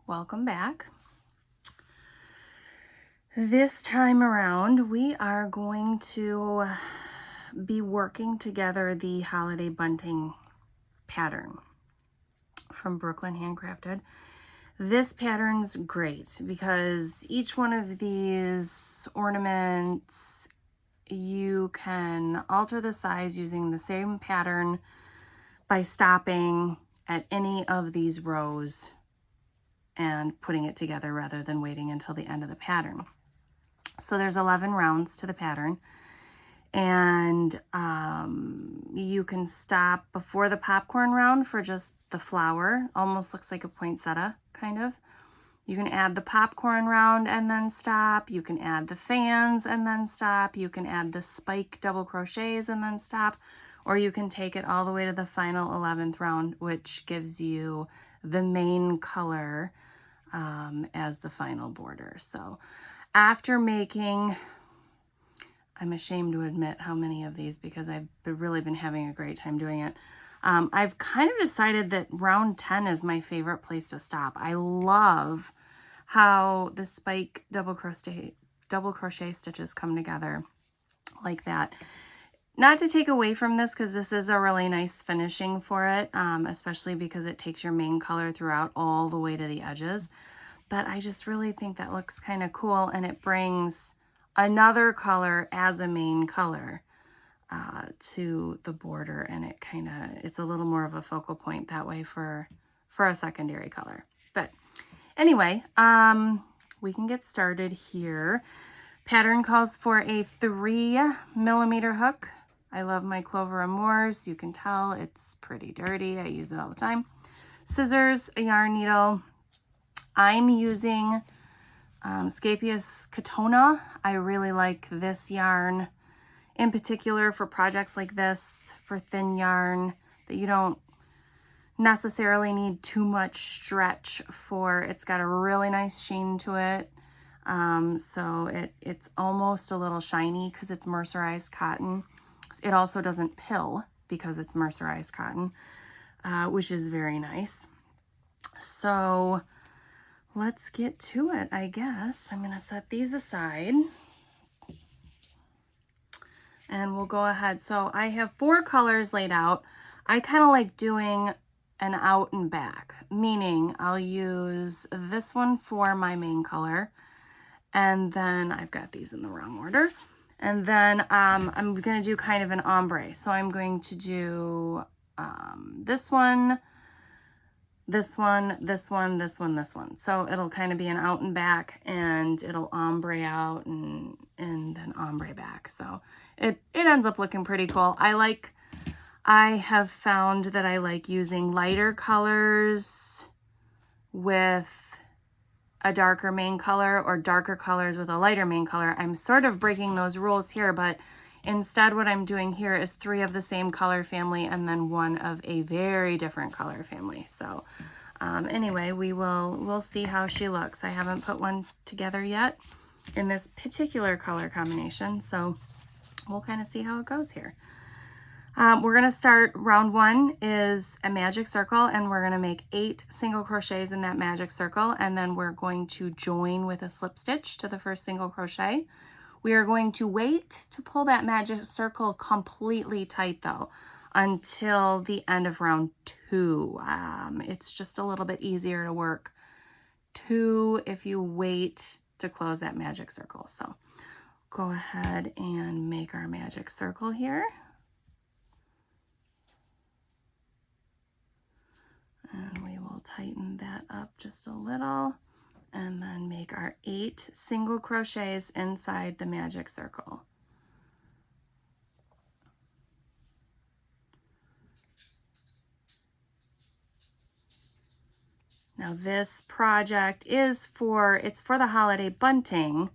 Welcome back. This time around, we are going to be working together the holiday bunting pattern from Brooklyn Handcrafted. This pattern's great because each one of these ornaments, you can alter the size using the same pattern by stopping at any of these rows and putting it together rather than waiting until the end of the pattern. So there's 11 rounds to the pattern, and you can stop before the popcorn round for just the flower. Almost looks like a poinsettia, kind of. You can add the popcorn round and then stop. You can add the fans and then stop. You can add the spike double crochets and then stop. Or you can take it all the way to the final 11th round, which gives you the main color as the final border. So after making, I'm ashamed to admit how many of these because I've really been having a great time doing it. I've kind of decided that round 10 is my favorite place to stop. I love how the spike double crochet stitches come together like that. Not to take away from this, because this is a really nice finishing for it, especially because it takes your main color throughout all the way to the edges. But I just really think that looks kind of cool, and it brings another color as a main color to the border, and it's a little more of a focal point that way for a secondary color. But anyway, we can get started here. Pattern calls for a 3mm hook. I love my Clover Amours. You can tell it's pretty dirty. I use it all the time. Scissors, a yarn needle. I'm using Scapious Katona. I really like this yarn in particular for projects like this, for thin yarn that you don't necessarily need too much stretch for. It's got a really nice sheen to it. So it's almost a little shiny because it's mercerized cotton. It also doesn't pill because it's mercerized cotton, which is very nice. So let's get to it, I guess. I'm going to set these aside and we'll go ahead. So I have 4 colors laid out. I kind of like doing an out and back, meaning I'll use this one for my main color. And then I've got these in the wrong order. And then I'm going to do kind of an ombre. So I'm going to do this one, this one, this one, this one, this one. So it'll kind of be an out and back, and it'll ombre out and then ombre back. So it ends up looking pretty cool. I have found that I like using lighter colors with a darker main color, or darker colors with a lighter main color. I'm sort of breaking those rules here, but instead what I'm doing here is 3 of the same color family and then 1 of a very different color family. So anyway, we'll see how she looks. I haven't put one together yet in this particular color combination, so we'll kind of see how it goes here. We're going to start, round 1 is a magic circle, and we're going to make 8 single crochets in that magic circle, and then we're going to join with a slip stitch to the first single crochet. We are going to wait to pull that magic circle completely tight though until the end of round 2. It's just a little bit easier to work 2 if you wait to close that magic circle. So go ahead and make our magic circle here. And we will tighten that up just a little, and then make our 8 single crochets inside the magic circle. Now this project is for the holiday bunting.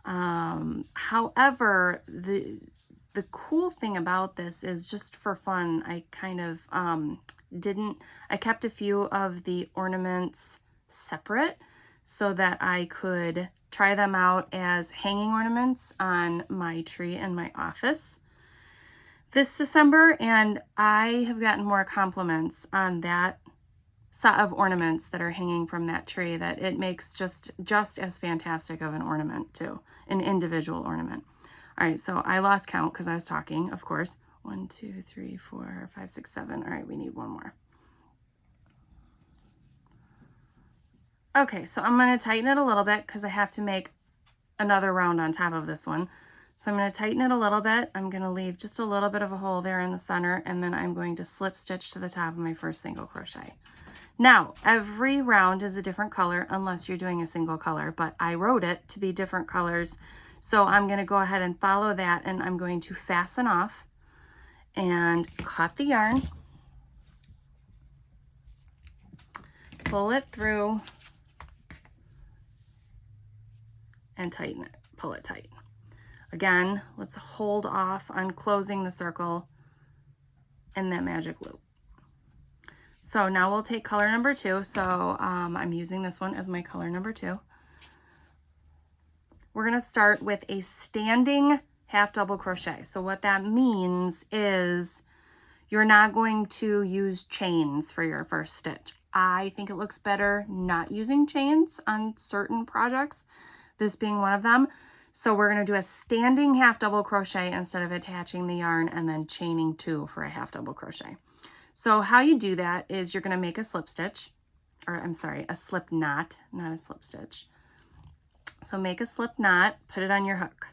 However, the cool thing about this is, just for fun, I kind of I kept a few of the ornaments separate so that I could try them out as hanging ornaments on my tree in my office this December, and I have gotten more compliments on that set of ornaments that are hanging from that tree that it makes just as fantastic of an ornament too, an individual ornament. All right, so I lost count because I was talking, of course. 1, 2, 3, 4, 5, 6, 7. All right, we need one more. Okay, so I'm going to tighten it a little bit because I have to make another round on top of this one. So I'm going to tighten it a little bit. I'm going to leave just a little bit of a hole there in the center, and then I'm going to slip stitch to the top of my first single crochet. Now, every round is a different color unless you're doing a single color, but I wrote it to be different colors. So I'm going to go ahead and follow that, and I'm going to fasten off and cut the yarn, pull it through, and tighten it, pull it tight. Again, let's hold off on closing the circle in that magic loop. So now we'll take color number 2. So I'm using this one as my color number 2. We're going to start with a standing half double crochet. So what that means is you're not going to use chains for your first stitch. I think it looks better not using chains on certain projects, this being one of them. So we're going to do a standing half double crochet instead of attaching the yarn and then chaining 2 for a half double crochet. So how you do that is you're going to make a slip stitch, or I'm sorry, a slip knot, not a slip stitch. So make a slip knot, put it on your hook.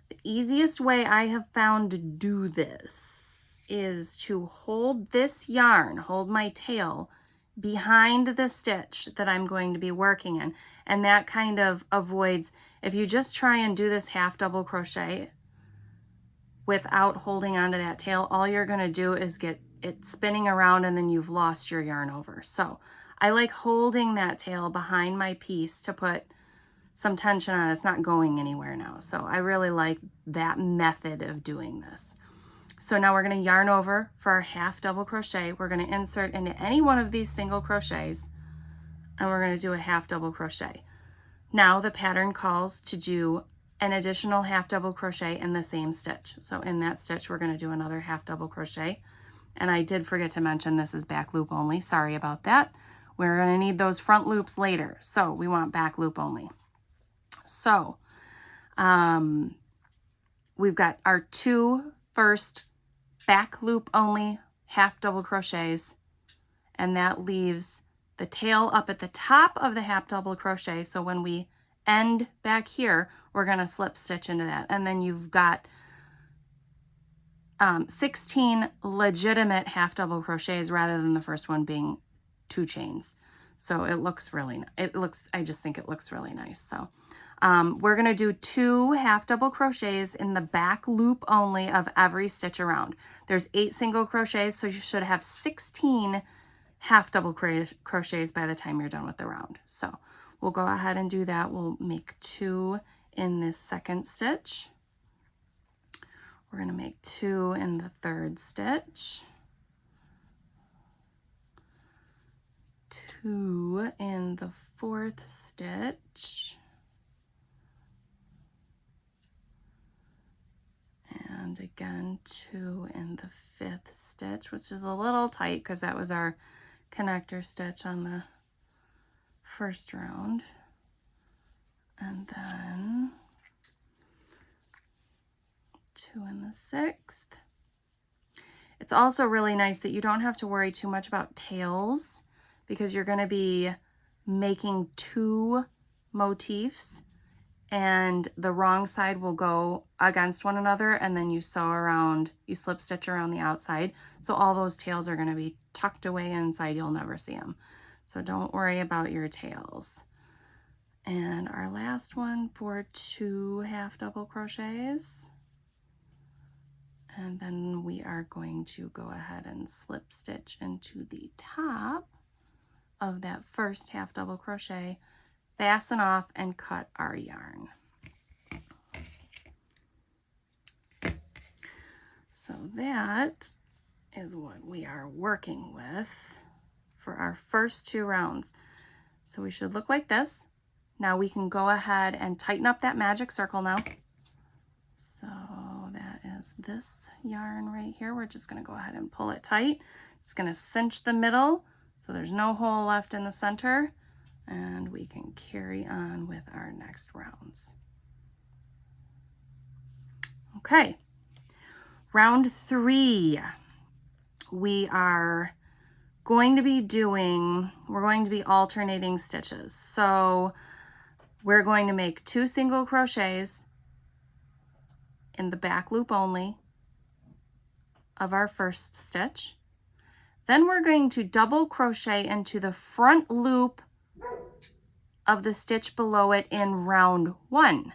The easiest way I have found to do this is to hold this yarn, hold my tail behind the stitch that I'm going to be working in. And that kind of avoids, if you just try and do this half double crochet without holding onto that tail, all you're going to do is get it spinning around and then you've lost your yarn over. So I like holding that tail behind my piece to put some tension on it. It's not going anywhere now. So I really like that method of doing this. So now we're going to yarn over for our half double crochet. We're going to insert into any one of these single crochets and we're going to do a half double crochet. Now the pattern calls to do an additional half double crochet in the same stitch. So in that stitch, we're going to do another half double crochet. And I did forget to mention this is back loop only. Sorry about that. We're going to need those front loops later. So we want back loop only. So we've got our 2 first back loop only half double crochets, and that leaves the tail up at the top of the half double crochet. So when we end back here, we're going to slip stitch into that. And then you've got 16 legitimate half double crochets rather than the first one being 2 chains. So it looks really, I just think it looks really nice. So we're going to do 2 half double crochets in the back loop only of every stitch around. There's 8 single crochets, so you should have 16 half double crochets by the time you're done with the round. So we'll go ahead and do that. We'll make 2 in this second stitch. We're going to make 2 in the third stitch. 2 in the fourth stitch. And again, 2 in the fifth stitch, which is a little tight because that was our connector stitch on the first round. And then 2 in the sixth. It's also really nice that you don't have to worry too much about tails because you're going to be making 2 motifs and the wrong side will go against one another, and then you sew around, you slip stitch around the outside. So all those tails are going to be tucked away inside. You'll never see them. So don't worry about your tails. And our last one for 2 half double crochets. And then we are going to go ahead and slip stitch into the top of that first half double crochet, fasten off, and cut our yarn. So that is what we are working with for our first 2 rounds. So we should look like this. Now we can go ahead and tighten up that magic circle now. So that is this yarn right here. We're just going to go ahead and pull it tight. It's going to cinch the middle So there's no hole left in the center, and we can carry on with our next rounds. Okay, round 3, we are going to be alternating stitches. So we're going to make 2 single crochets in the back loop only of our first stitch. Then we're going to double crochet into the front loop of the stitch below it in round 1.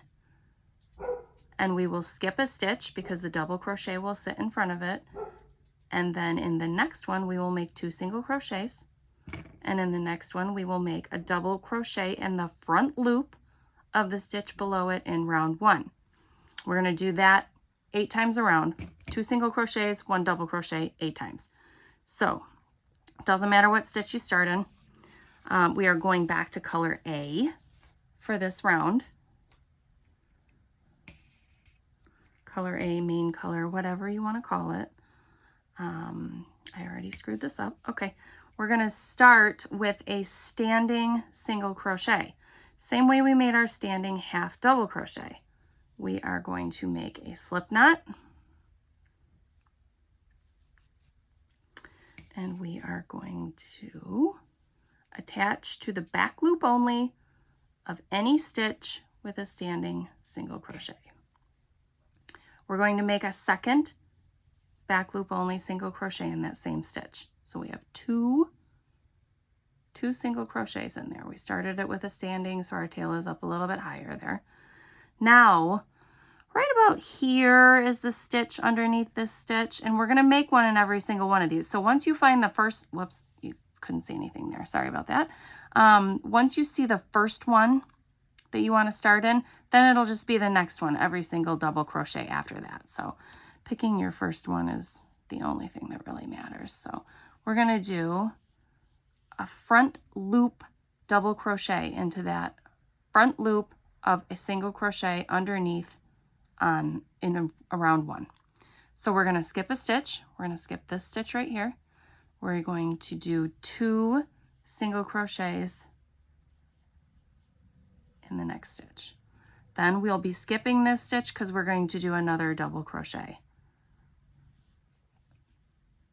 And we will skip a stitch because the double crochet will sit in front of it. And then in the next one, we will make 2 single crochets. And in the next one, we will make a double crochet in the front loop of the stitch below it in round 1. We're going to do that 8 times around. 2 single crochets, 1 double crochet, 8 times. So it doesn't matter what stitch you start in. We are going back to color A for this round. Color A, main color, whatever you want to call it. I already screwed this up. Okay, we're going to start with a standing single crochet. Same way we made our standing half double crochet. We are going to make a slip knot. And we are going to attach to the back loop only of any stitch with a standing single crochet. We're going to make a second back loop only single crochet in that same stitch. So we have two single crochets in there. We started it with a standing, so our tail is up a little bit higher there. Now, right about here is the stitch underneath this stitch, and we're going to make one in every single one of these. So once you find the first, whoops, you couldn't see anything there. Sorry about that. Once you see the first one that you want to start in, then it'll just be the next one, every single double crochet after that. So picking your first one is the only thing that really matters. So we're going to do a front loop double crochet into that front loop of a single crochet underneath in around 1. So we're going to skip a stitch. We're going to skip this stitch right here. We're going to do 2 single crochets in the next stitch. Then we'll be skipping this stitch because we're going to do another double crochet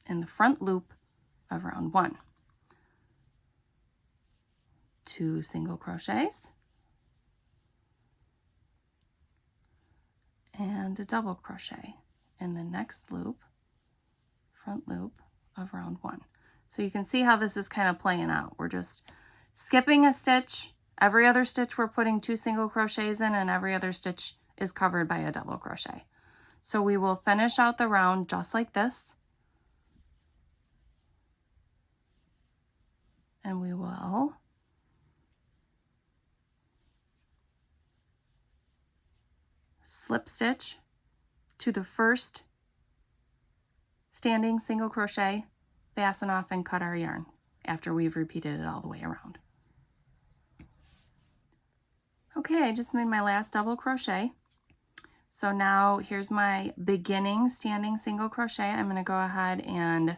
in the front loop of round 1. 2 single crochets and a double crochet in the next loop, front loop of round 1. So you can see how this is kind of playing out. We're just skipping a stitch. Every other stitch we're putting 2 single crochets in, and every other stitch is covered by a double crochet. So we will finish out the round just like this. And we will slip stitch to the first standing single crochet, fasten off and cut our yarn after we've repeated it all the way around. Okay, I just made my last double crochet. So now here's my beginning standing single crochet. I'm going to go ahead and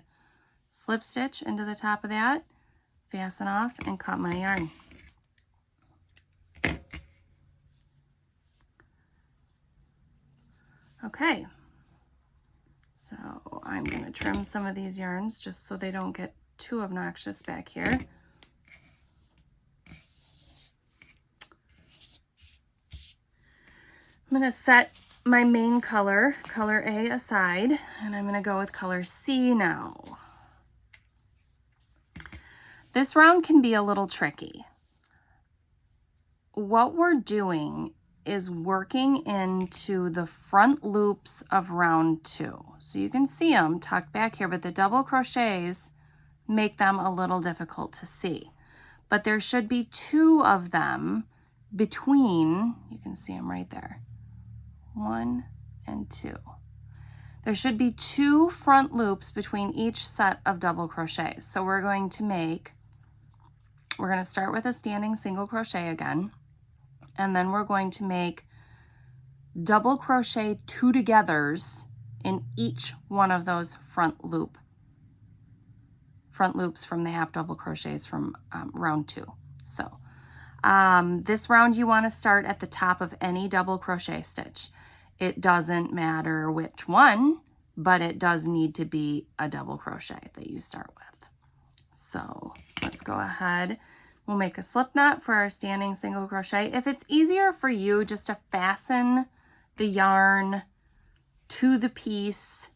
slip stitch into the top of that, fasten off, and cut my yarn. Okay, so I'm going to trim some of these yarns just so they don't get too obnoxious back here. I'm going to set my main color, color A, aside, and I'm going to go with color C now. This round can be a little tricky. What we're doing is working into the front loops of round 2. So you can see them tucked back here, but the double crochets make them a little difficult to see. But there should be 2 of them between, you can see them right there, 1 and 2. There should be 2 front loops between each set of double crochets. So we're going to start with a standing single crochet again, and then we're going to make double crochet 2 togethers in each one of those front front loops from the half double crochets from round 2. So this round you want to start at the top of any double crochet stitch. It doesn't matter which one, but it does need to be a double crochet that you start with. So let's go ahead. We'll make a slip knot for our standing single crochet. If it's easier for you just to fasten the yarn to the piece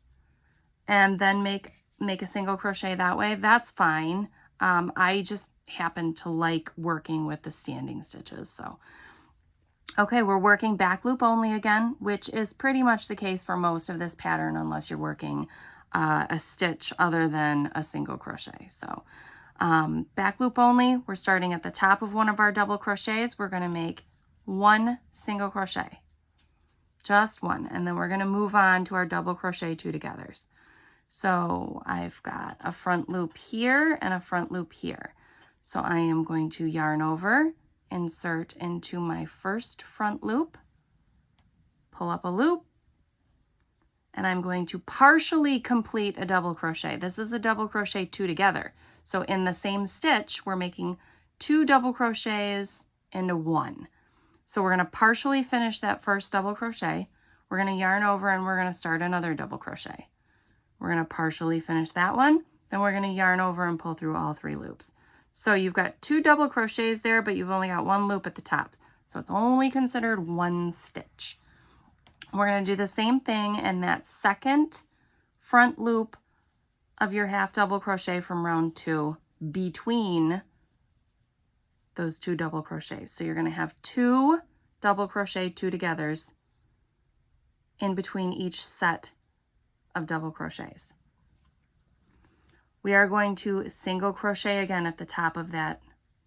and then make a single crochet that way, that's fine. I just happen to like working with the standing stitches. So, okay, we're working back loop only again, which is pretty much the case for most of this pattern unless you're working a stitch other than a single crochet. So back loop only, we're starting at the top of one of our double crochets. We're going to make 1 single crochet, just 1, and then we're going to move on to our double crochet 2 togethers. So I've got a front loop here and a front loop here. So I am going to yarn over, insert into my first front loop, pull up a loop, and I'm going to partially complete a double crochet. This is a double crochet 2 together. So in the same stitch, we're making 2 double crochets into 1. So we're going to partially finish that first double crochet. We're going to yarn over and we're going to start another double crochet. We're going to partially finish that one. Then we're going to yarn over and pull through all 3 loops. So you've got 2 double crochets there, but you've only got 1 loop at the top. So it's only considered 1 stitch. We're going to do the same thing in that second front loop of your half double crochet from round 2 between those 2 double crochets. So you're going to have 2 double crochet 2 togethers in between each set of double crochets. We are going to single crochet again at the top of that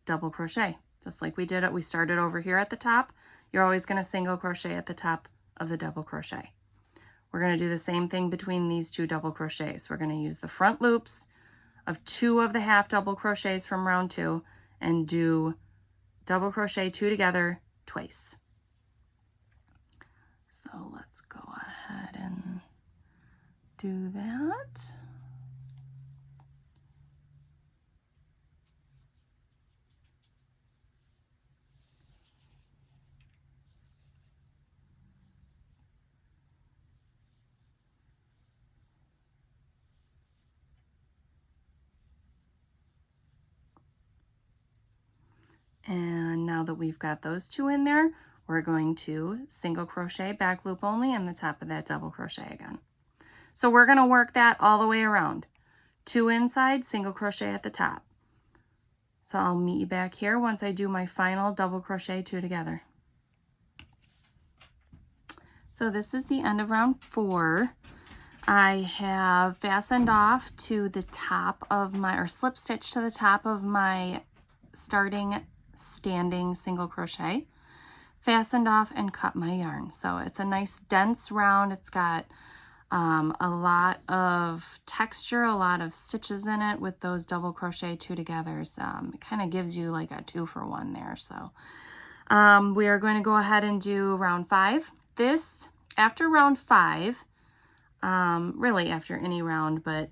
double crochet, just like we did it. We started over here at the top. You're always going to single crochet at the top of the double crochet. We're going to do the same thing between these 2 double crochets. We're going to use the front loops of 2 of the half double crochets from round 2 and do double crochet 2 together twice. So let's go ahead and do that. And now that we've got those 2 in there, we're going to single crochet back loop only in the top of that double crochet again. So we're going to work that all the way around. 2 inside, single crochet at the top. So I'll meet you back here once I do my final double crochet 2 together. So this is the end of round 4. I have fastened off to the top of my, or slip stitch to the top of my starting standing single crochet, fastened off and cut my yarn. So it's a nice dense round. It's got a lot of texture, a lot of stitches in it with those double crochet 2 togethers. It kind of gives you like a 2-for-1 there. So we are going to go ahead and do round 5. This, after round 5, really after any round, but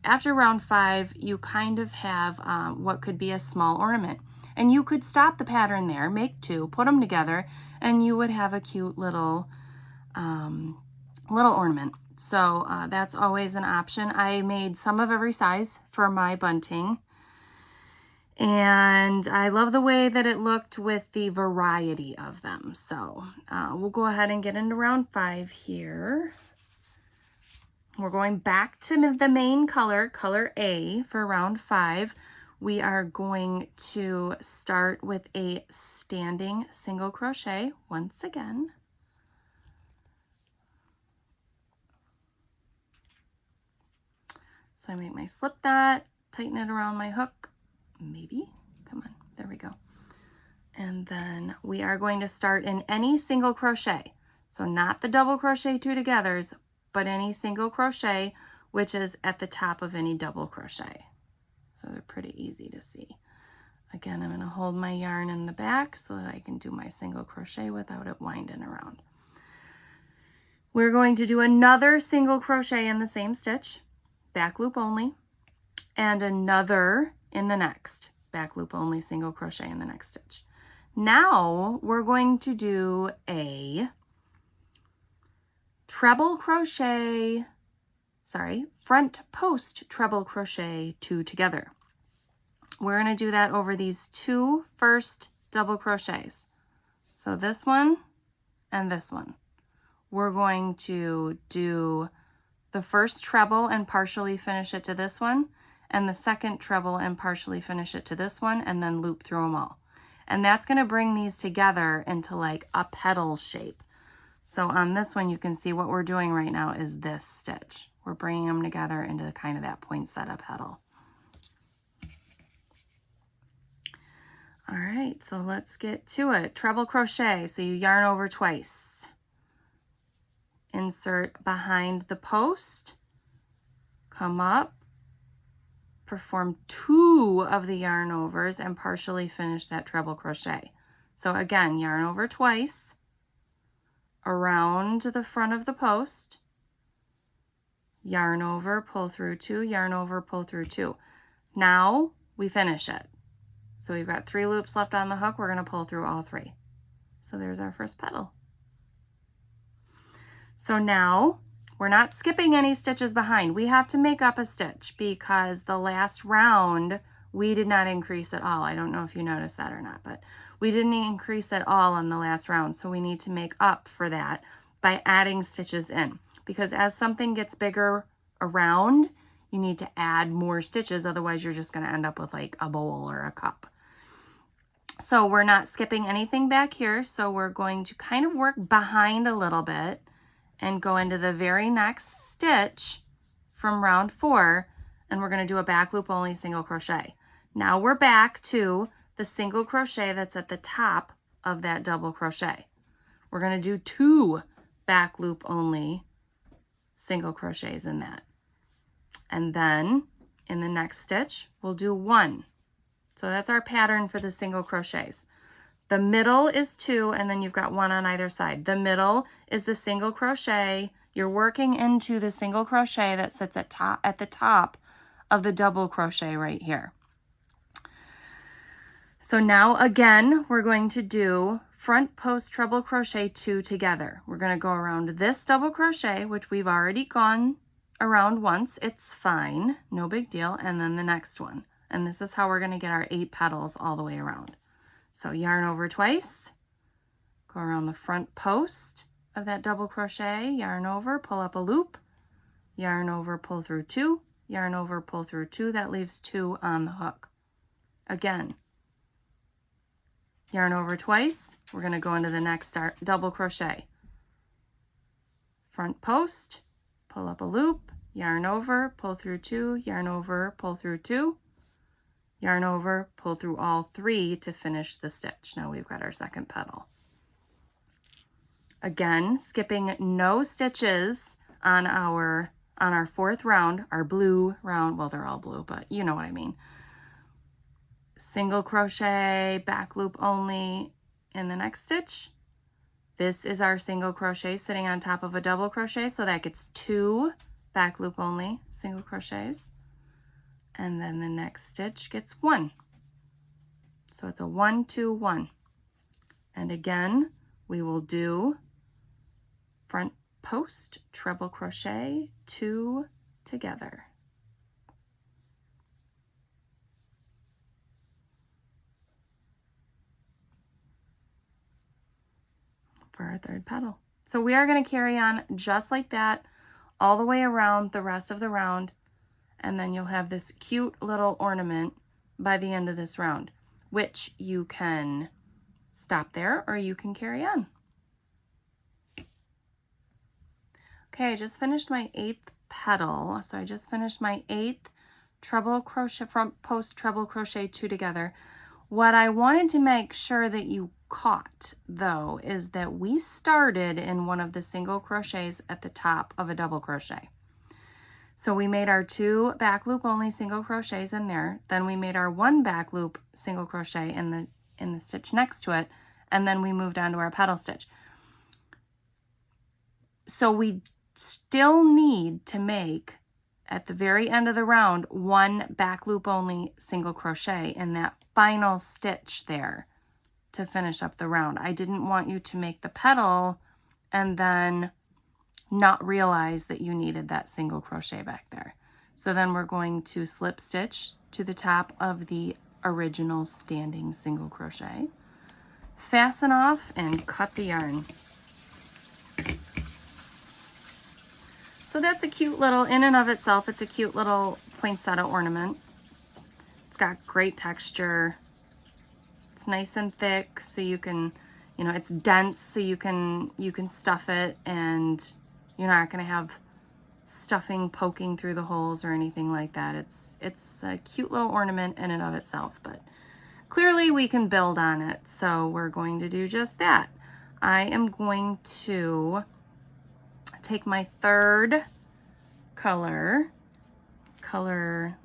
after round 5, you kind of have what could be a small ornament. And you could stop the pattern there, make 2, put them together, and you would have a cute little ornament. So that's always an option. I made some of every size for my bunting. And I love the way that it looked with the variety of them. So we'll go ahead and get into round 5 here. We're going back to the main color, color A, for round 5. We are going to start with a standing single crochet once again. So I make my slip knot, tighten it around my hook, maybe, come on, there we go. And then we are going to start in any single crochet. So not the double crochet 2 togethers, but any single crochet, which is at the top of any double crochet. So they're pretty easy to see. Again, I'm going to hold my yarn in the back so that I can do my single crochet without it winding around. We're going to do another single crochet in the same stitch, back loop only. and another in the next. Back loop only, single crochet in the next stitch. Now we're going to do a treble crochet, front post treble crochet 2 together. We're going to do that over these 2 first double crochets. So this one and this one. We're going to do the first treble and partially finish it to this one, and the second treble and partially finish it to this one, and then loop through them all. And that's going to bring these together into like a petal shape. So on this one, you can see what we're doing right now is this stitch. We're bringing them together into kind of that poinsettia petal. All right, so let's get to it. Treble crochet, so you yarn over twice. Insert behind the post, come up, perform 2 of the yarn overs and partially finish that treble crochet. So again, yarn over twice, around the front of the post, yarn over, pull through 2, yarn over, pull through 2. Now we finish it. So we've got 3 loops left on the hook. We're going to pull through all 3. So there's our first petal. So now we're not skipping any stitches behind. We have to make up a stitch because the last round we did not increase at all. I don't know if you noticed that or not, but we didn't increase at all on the last round. So we need to make up for that by adding stitches in, because as something gets bigger around, you need to add more stitches. Otherwise you're just going to end up with like a bowl or a cup. So we're not skipping anything back here. So we're going to kind of work behind a little bit and go into the very next stitch from round 4, and we're going to do a back loop only single crochet. Now we're back to the single crochet that's at the top of that double crochet. We're going to do 2 back loop only single crochets in that. And then in the next stitch, we'll do 1. So that's our pattern for the single crochets. The middle is 2, and then you've got 1 on either side. The middle is the single crochet. You're working into the single crochet that sits at the top of the double crochet right here. So now again, we're going to do front post treble crochet 2 together. We're going to go around this double crochet, which we've already gone around once. It's fine, no big deal. And then the next one. And this is how we're going to get our 8 petals all the way around. So yarn over twice, go around the front post of that double crochet, yarn over, pull up a loop, yarn over, pull through 2, yarn over, pull through 2. That leaves 2 on the hook. Again, yarn over twice. We're going to go into the next double crochet. Front post, pull up a loop, yarn over, pull through 2, yarn over, pull through 2. Yarn over, pull through all 3 to finish the stitch. Now we've got our second petal. Again, skipping no stitches on our 4th round, our blue round. Well, they're all blue, but you know what I mean. Single crochet, back loop only in the next stitch. This is our single crochet sitting on top of a double crochet, so that gets 2 back loop only single crochets. And then the next stitch gets 1. So it's a 1, 2, 1. And again, we will do front post treble crochet 2 together. For our 3rd petal. So we are going to carry on just like that all the way around the rest of the round. And then you'll have this cute little ornament by the end of this round, which you can stop there or you can carry on. Okay, I just finished my 8th petal. So I just finished my 8th treble crochet, front post treble crochet 2 together. What I wanted to make sure that you caught though is that we started in one of the single crochets at the top of a double crochet. So we made our 2 back loop only single crochets in there. Then we made our 1 back loop single crochet in the stitch next to it. And then we moved on to our petal stitch. So we still need to make at the very end of the round, 1 back loop only single crochet in that final stitch there to finish up the round. I didn't want you to make the petal and then not realize that you needed that single crochet back there. So then we're going to slip stitch to the top of the original standing single crochet, fasten off, and cut the yarn. So that's a cute little, in and of itself, it's a cute little poinsettia ornament. It's got great texture. It's nice and thick, so you can, you know, it's dense, so you can stuff it, and you're not gonna have stuffing poking through the holes or anything like that. It's a cute little ornament in and of itself, but clearly we can build on it, so we're going to do just that. I am going to take my third color,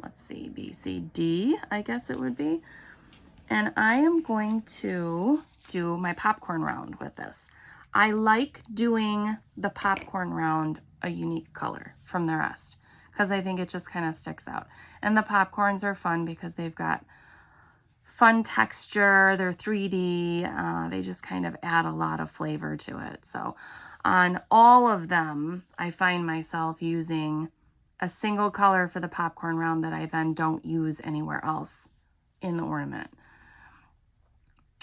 let's see, B, C, D, I guess it would be, and I am going to do my popcorn round with this. I like doing the popcorn round a unique color from the rest because I think it just kind of sticks out. And the popcorns are fun because they've got fun texture, they're 3D, they just kind of add a lot of flavor to it. So on all of them, I find myself using a single color for the popcorn round that I then don't use anywhere else in the ornament.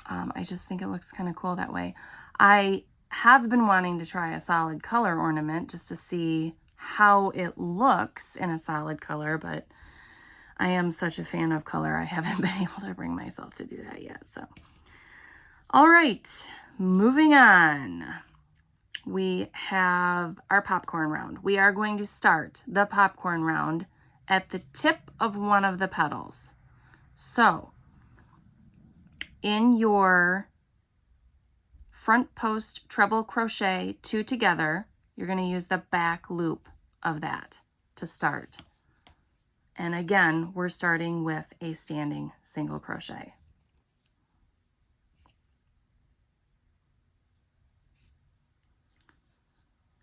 I just think it looks kind of cool that way. I have been wanting to try a solid color ornament just to see how it looks in a solid color, but I am such a fan of color, I haven't been able to bring myself to do that yet. So, all right, moving on. We have our popcorn round. We are going to start the popcorn round at the tip of one of the petals. So, in your front post treble crochet 2 together, you're going to use the back loop of that to start. And again, we're starting with a standing single crochet.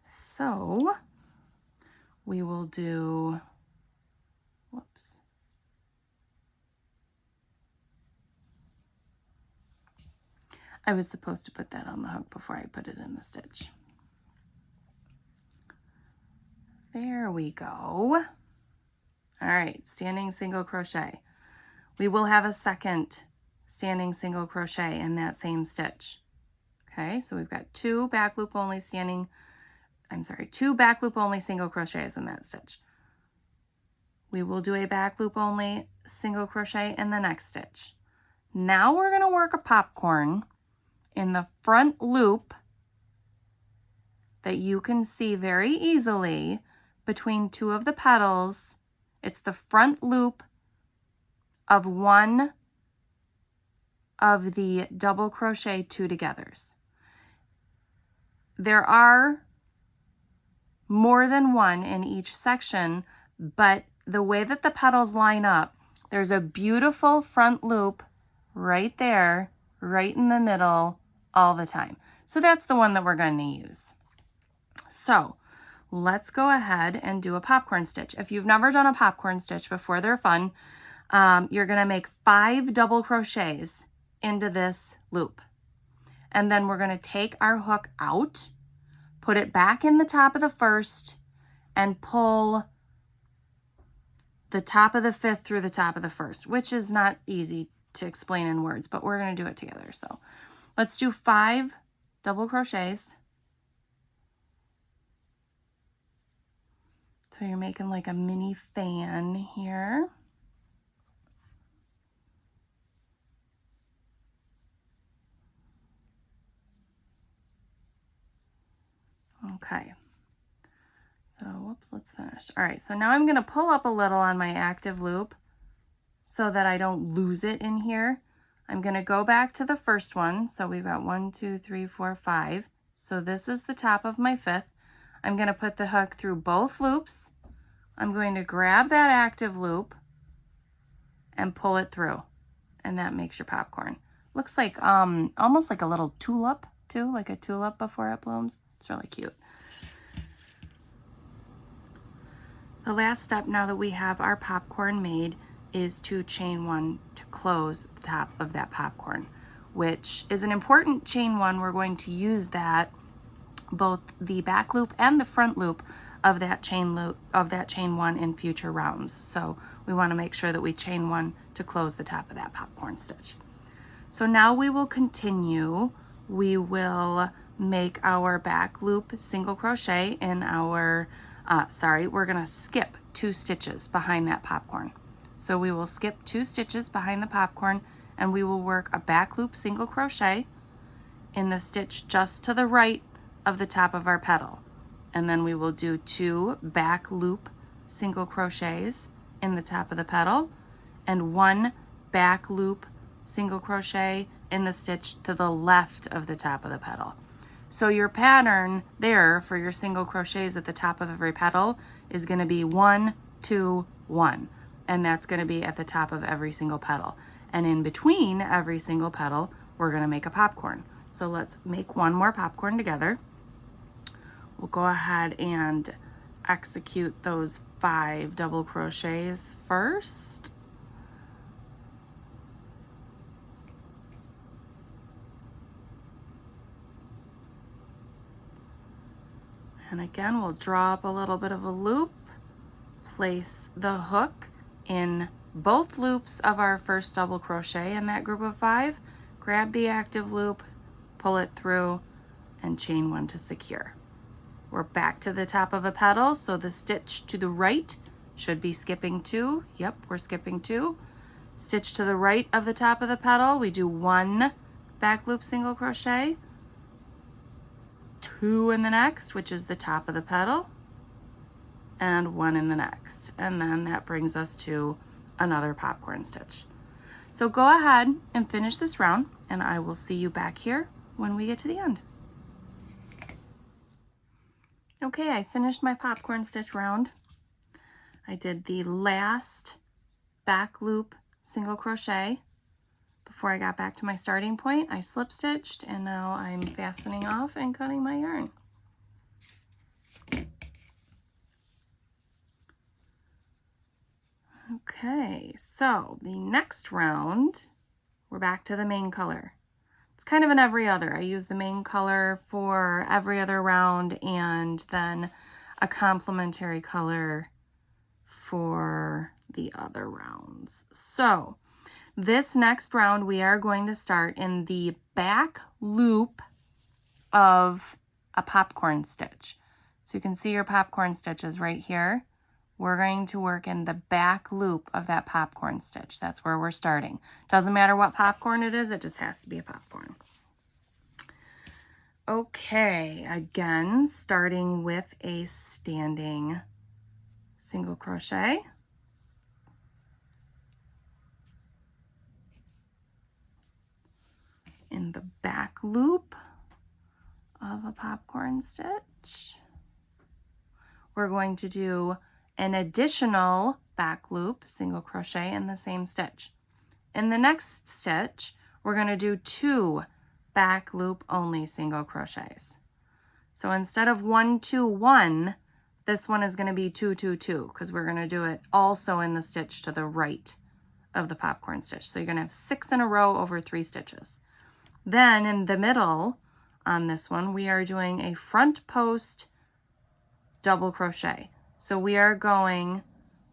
So we will do, whoops. I was supposed to put that on the hook before I put it in the stitch. There we go. All right, standing single crochet. We will have a second standing single crochet in that same stitch. Okay, so we've got 2 back loop only single crochets in that stitch. We will do a back loop only single crochet in the next stitch. Now we're going to work a popcorn in the front loop that you can see very easily between 2 of the petals. It's the front loop of one of the double crochet 2 togethers. There are more than one in each section, but the way that the petals line up, there's a beautiful front loop right there, right in the middle all the time. So that's the one that we're going to use. So let's go ahead and do a popcorn stitch. If you've never done a popcorn stitch before, they're fun. You're going to make 5 double crochets into this loop. And then we're going to take our hook out, put it back in the top of the first, and pull the top of the 5th through the top of the first, which is not easy to explain in words, but we're going to do it together. So let's do 5 double crochets. So you're making like a mini fan here. Okay. So, whoops, let's finish. All right, so now I'm going to pull up a little on my active loop so that I don't lose it in here. I'm going to go back to the first one. So we've got 1, 2, 3, 4, 5. So this is the top of my 5th. I'm going to put the hook through both loops. I'm going to grab that active loop and pull it through. And that makes your popcorn. Looks like almost like a little tulip too, like a tulip before it blooms. It's really cute. The last step, now that we have our popcorn made, is to chain one to close the top of that popcorn, which is an important chain one. We're going to use that, both the back loop and the front loop of that chain one in future rounds. So we want to make sure that we chain one to close the top of that popcorn stitch. So now we will continue. We will make our back loop single crochet in our, we're gonna skip 2 stitches behind that popcorn. So we will skip 2 stitches behind the popcorn, and we will work a back loop single crochet in the stitch just to the right of the top of our petal. And then we will do 2 back loop single crochets in the top of the petal and 1 back loop single crochet in the stitch to the left of the top of the petal. So your pattern there for your single crochets at the top of every petal is going to be 1, 2, 1, and that's going to be at the top of every single petal. And in between every single petal, we're going to make a popcorn. So let's make one more popcorn together. We'll go ahead and execute those 5 double crochets first. And again, we'll draw up a little bit of a loop, place the hook in both loops of our first double crochet in that group of 5, grab the active loop, pull it through, and chain one to secure. We're back to the top of a petal, so the stitch to the right should be skipping 2. Yep, we're skipping 2. Stitch to the right of the top of the petal, we do 1 back loop single crochet, 2 in the next, which is the top of the petal, and 1 in the next. And then that brings us to another popcorn stitch. So go ahead and finish this round, and I will see you back here when we get to the end. Okay, I finished my popcorn stitch round. I did the last back loop single crochet before I got back to my starting point. I slip stitched, and now I'm fastening off and cutting my yarn. Okay, so the next round, we're back to the main color. It's kind of an every other. I use the main color for every other round and then a complementary color for the other rounds. So this next round, we are going to start in the back loop of a popcorn stitch. So you can see your popcorn stitches right here. We're going to work in the back loop of that popcorn stitch. That's where we're starting. Doesn't matter what popcorn it is, it just has to be a popcorn. Okay, again, starting with a standing single crochet. In the back loop of a popcorn stitch. We're going to do an additional back loop single crochet in the same stitch. In the next stitch, we're going to do 2 back loop only single crochets. So instead of 1, 2, 1, this one is going to be 2, 2, 2, because we're going to do it also in the stitch to the right of the popcorn stitch. So you're going to have 6 in a row over 3 stitches. Then in the middle on this one, we are doing a front post double crochet. So we are going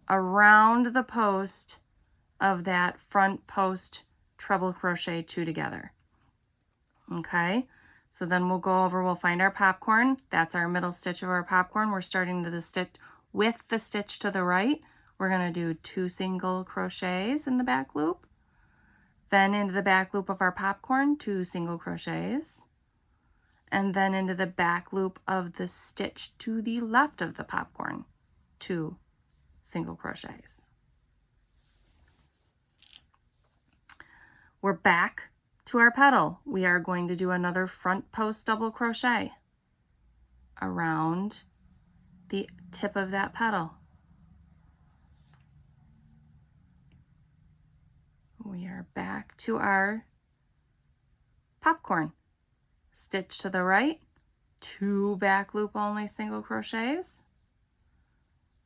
around the post of that front post treble crochet 2 together. Okay, so then we'll go over, we'll find our popcorn. That's our middle stitch of our popcorn. We're starting to the stitch with the stitch to the right. We're going to do 2 single crochets in the back loop. Then into the back loop of our popcorn, 2 single crochets, and then into the back loop of the stitch to the left of the popcorn, 2 single crochets. We're back to our petal. We are going to do another front post double crochet around the tip of that petal. We are back to our popcorn. Stitch to the right, 2 back loop only single crochets,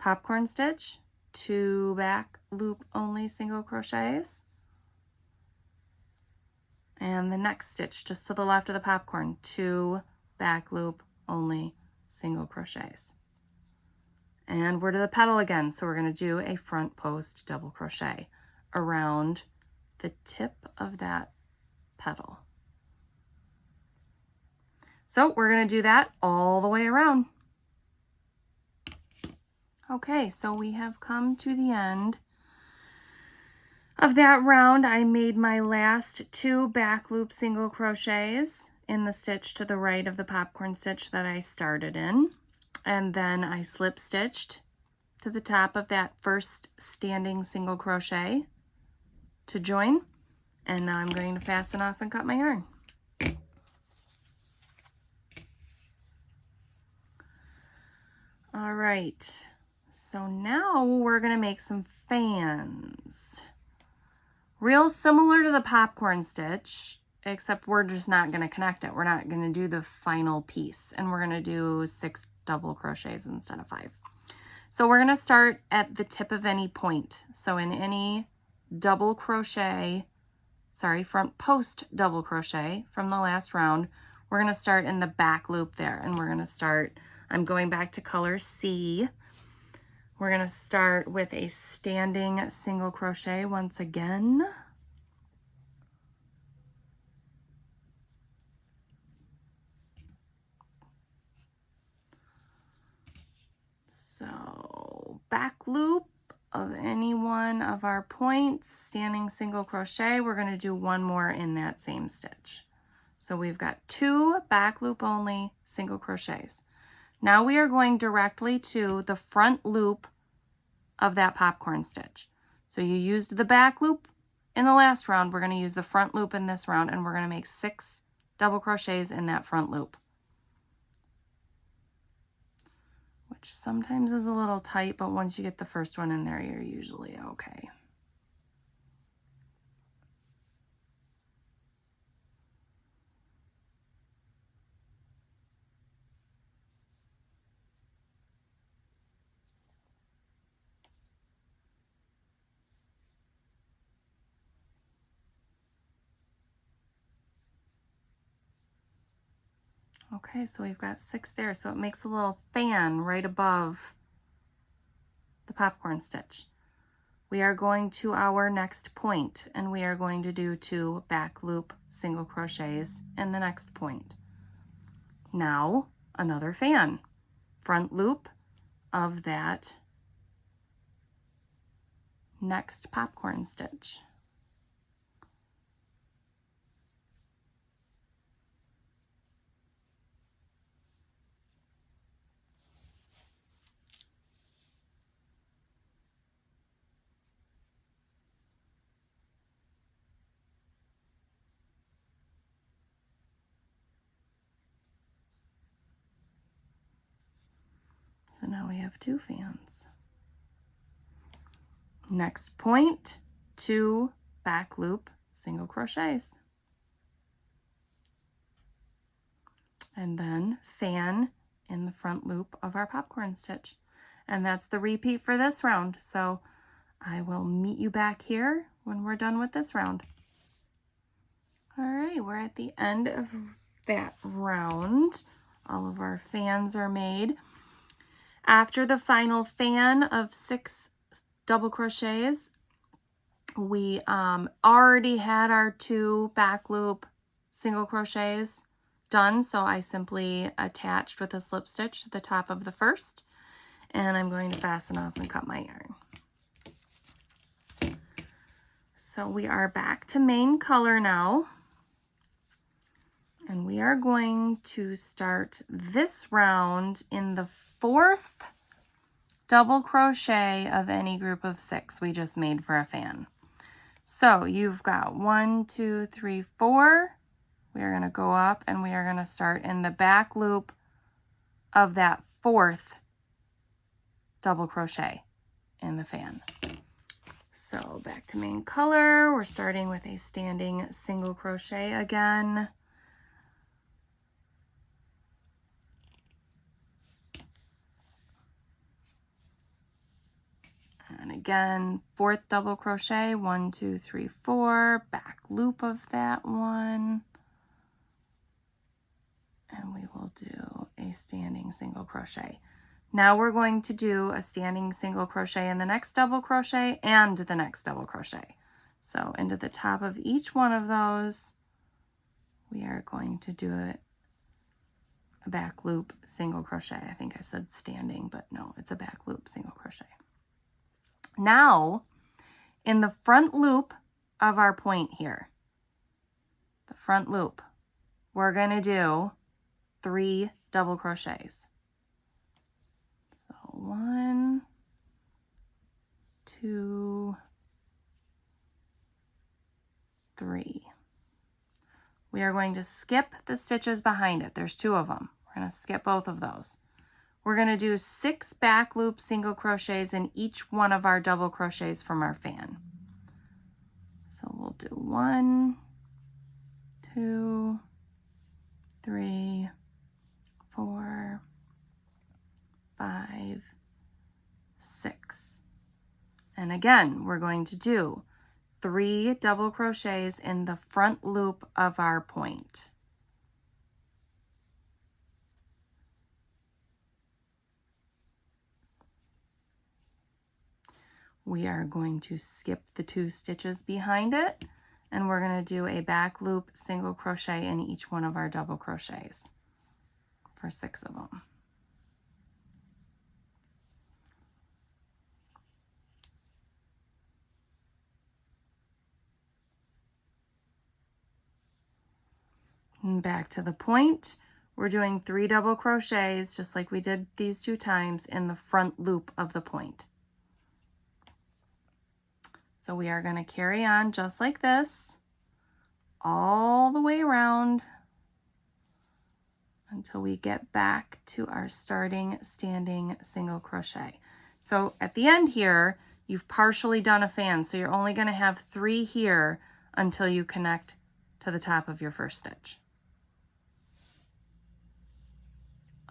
popcorn stitch, 2 back loop only single crochets, and the next stitch just to the left of the popcorn, 2 back loop only single crochets. And we're to the petal again, so we're going to do a front post double crochet around the tip of that petal. So we're going to do that all the way around. Okay, so we have come to the end of that round. I made my last 2 back loop single crochets in the stitch to the right of the popcorn stitch that I started in, and then I slip stitched to the top of that first standing single crochet to join, and now I'm going to fasten off and cut my yarn. All right, so now we're going to make some fans. Real similar to the popcorn stitch, except we're just not going to connect it. We're not going to do the final piece, and we're going to do 6 double crochets instead of 5. So we're going to start at the tip of any point. So in any double crochet, front post double crochet from the last round, we're going to start in the back loop there, and we're going to start, I'm going back to color C. We're going to start with a standing single crochet once again. So back loop of any one of our points, standing single crochet, we're going to do 1 more in that same stitch. So we've got 2 back loop only single crochets. Now we are going directly to the front loop of that popcorn stitch. So you used the back loop in the last round, we're going to use the front loop in this round, and we're going to make 6 double crochets in that front loop, which sometimes is a little tight, but once you get the first one in there, you're usually okay. Okay, so we've got 6 there, so it makes a little fan right above the popcorn stitch. We are going to our next point, and we are going to do 2 back loop single crochets in the next point. Now, another fan, front loop of that next popcorn stitch. So now we have 2 fans. Next point, 2 back loop single crochets. And then fan in the front loop of our popcorn stitch. And that's the repeat for this round. So I will meet you back here when we're done with this round. All right, we're at the end of that round. All of our fans are made. After the final fan of 6 double crochets, we already had our 2 back loop single crochets done, so I simply attached with a slip stitch to the top of the first, and I'm going to fasten off and cut my yarn. So we are back to main color now, and we are going to start this round in the 4th double crochet of any group of 6 we just made for a fan. So you've got 1, 2, 3, 4. We are going to go up, and we are going to start in the back loop of that 4th double crochet in the fan. So back to main color, we're starting with a standing single crochet again. And again, 4th double crochet, 1, 2, 3, 4, back loop of that one. And we will do a standing single crochet. Now we're going to do a standing single crochet in the next double crochet and the next double crochet. So into the top of each one of those, we are going to do a back loop single crochet. I think I said standing, but no, it's a back loop single crochet. Now, in the front loop of our point here, the front loop, we're going to do 3 double crochets. So 1, 2, 3. We are going to skip the stitches behind it. There's 2 of them. We're going to skip both of those. We're going to do 6 back loop single crochets in each one of our double crochets from our fan. So we'll do 1, 2, 3, 4, 5, 6. And again, we're going to do 3 double crochets in the front loop of our point. We are going to skip the 2 stitches behind it, and we're going to do a back loop single crochet in each one of our double crochets for 6 of them. And back to the point, we're doing 3 double crochets just like we did these 2 times in the front loop of the point. So we are going to carry on just like this all the way around until we get back to our starting standing single crochet. So at the end here, you've partially done a fan, so you're only going to have 3 here until you connect to the top of your first stitch.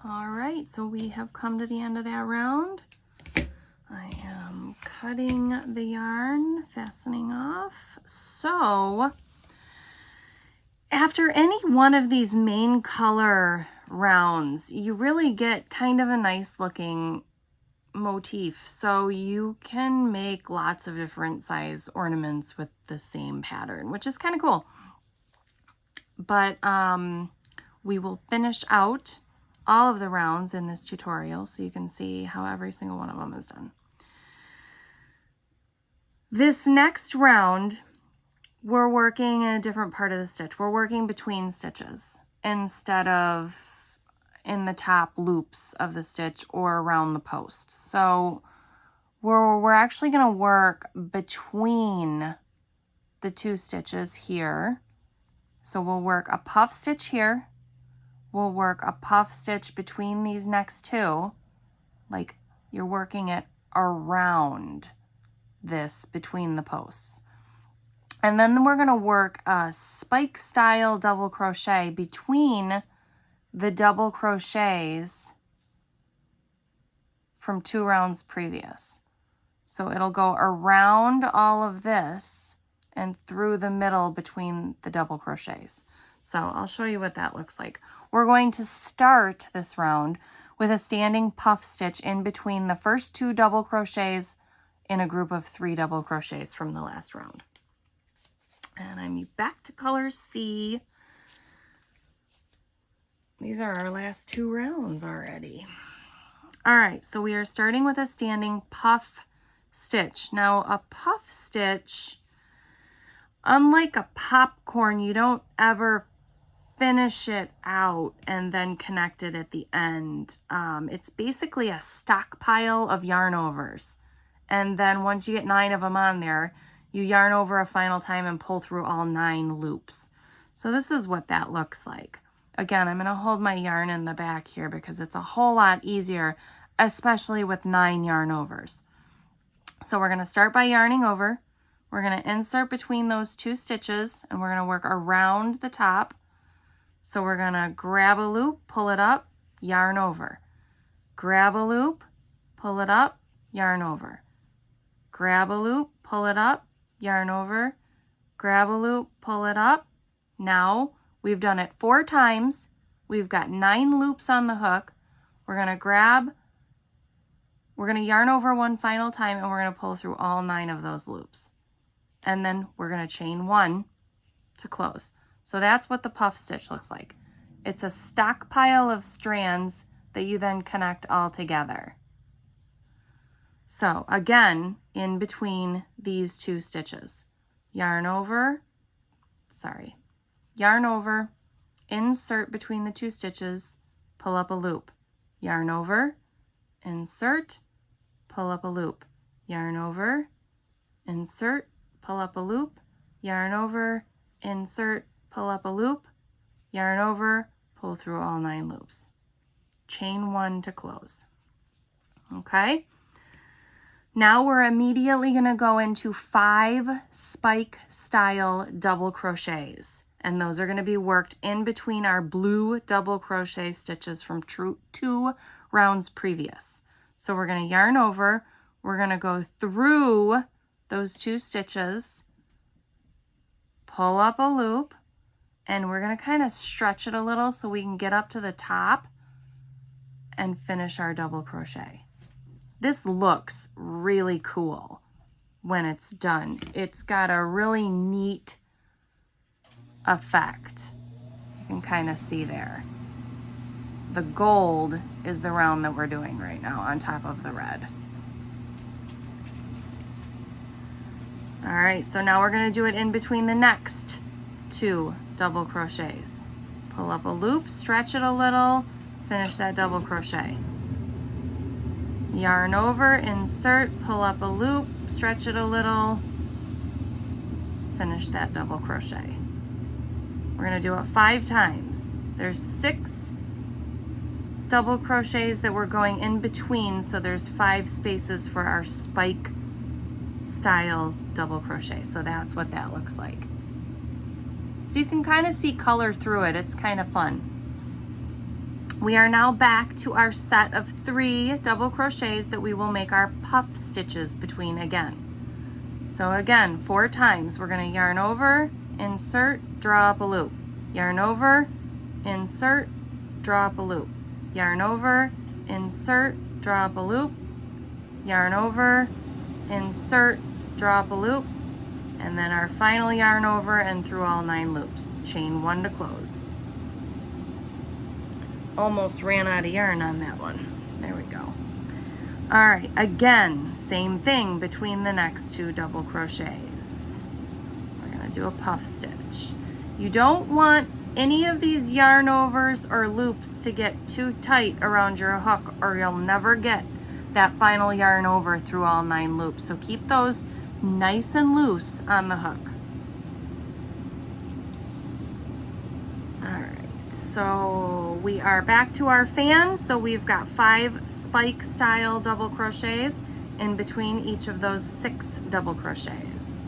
All right, so we have come to the end of that round. I am cutting the yarn, fastening off. So after any one of these main color rounds, you really get kind of a nice looking motif. So you can make lots of different size ornaments with the same pattern, which is kind of cool. But we will finish out all of the rounds in this tutorial so you can see how every single one of them is done. This next round, we're working in a different part of the stitch. We're working between stitches instead of in the top loops of the stitch or around the post. So we're actually going to work between the 2 stitches here. So we'll work a puff stitch here. We'll work a puff stitch between these next 2, like you're working it around this between the posts. And then we're going to work a spike style double crochet between the double crochets from 2 rounds previous. So it'll go around all of this and through the middle between the double crochets. So I'll show you what that looks like. We're going to start this round with a standing puff stitch in between the first 2 double crochets in a group of 3 double crochets from the last round. And I'm back to color C. These are our last 2 rounds already. All right, so we are starting with a standing puff stitch. Now a puff stitch, unlike a popcorn, you don't ever finish it out and then connect it at the end. It's basically a stockpile of yarn overs. And then once you get 9 of them on there, you yarn over a final time and pull through all 9 loops. So this is what that looks like. Again, I'm going to hold my yarn in the back here because it's a whole lot easier, especially with 9 yarn overs. So we're going to start by yarning over. We're going to insert between those 2 stitches and we're going to work around the top. So we're going to grab a loop, pull it up, yarn over. Grab a loop, pull it up, yarn over. grab a loop, pull it up, yarn over, grab a loop, pull it up. Now we've done it 4 times. We've got 9 loops on the hook. We're going to yarn over one final time, and we're going to pull through all 9 of those loops. And then we're going to chain 1 to close. So that's what the puff stitch looks like. It's a stockpile of strands that you then connect all together. So again, in between these 2 stitches, yarn over, insert between the 2 stitches, pull up a loop, yarn over, insert, pull up a loop, yarn over, insert, pull up a loop, yarn over, insert, pull up a loop, yarn over, pull through all 9 loops. Chain 1 to close. Okay? Now we're immediately going to go into 5 spike style double crochets, and those are going to be worked in between our blue double crochet stitches from 2 rounds previous. So we're going to yarn over, we're going to go through those 2 stitches, pull up a loop, and we're going to kind of stretch it a little so we can get up to the top and finish our double crochet. This looks really cool when it's done. It's got a really neat effect. You can kind of see there. The gold is the round that we're doing right now on top of the red. All right, so now we're going to do it in between the next 2 double crochets. Pull up a loop, stretch it a little, finish that double crochet. Yarn over, insert, pull up a loop, stretch it a little, finish that double crochet. We're going to do it 5 times. There's 6 double crochets that we're going in between, so there's 5 spaces for our spike style double crochet. So that's what that looks like. So you can kind of see color through it. It's kind of fun. We are now back to our set of 3 double crochets that we will make our puff stitches between again. So again, 4 times, we're going to yarn over, insert, draw up a loop, yarn over, insert, draw up a loop, yarn over, insert, draw up a loop, yarn over, insert, draw up a loop, and then our final yarn over and through all 9 loops. Chain 1 to close. Almost ran out of yarn on that one. There we go. All right, again, same thing between the next 2 double crochets. We're gonna do a puff stitch. You don't want any of these yarn overs or loops to get too tight around your hook, or you'll never get that final yarn over through all 9 loops. So keep those nice and loose on the hook. So we are back to our fan. So we've got 5 spike style double crochets in between each of those 6 double crochets.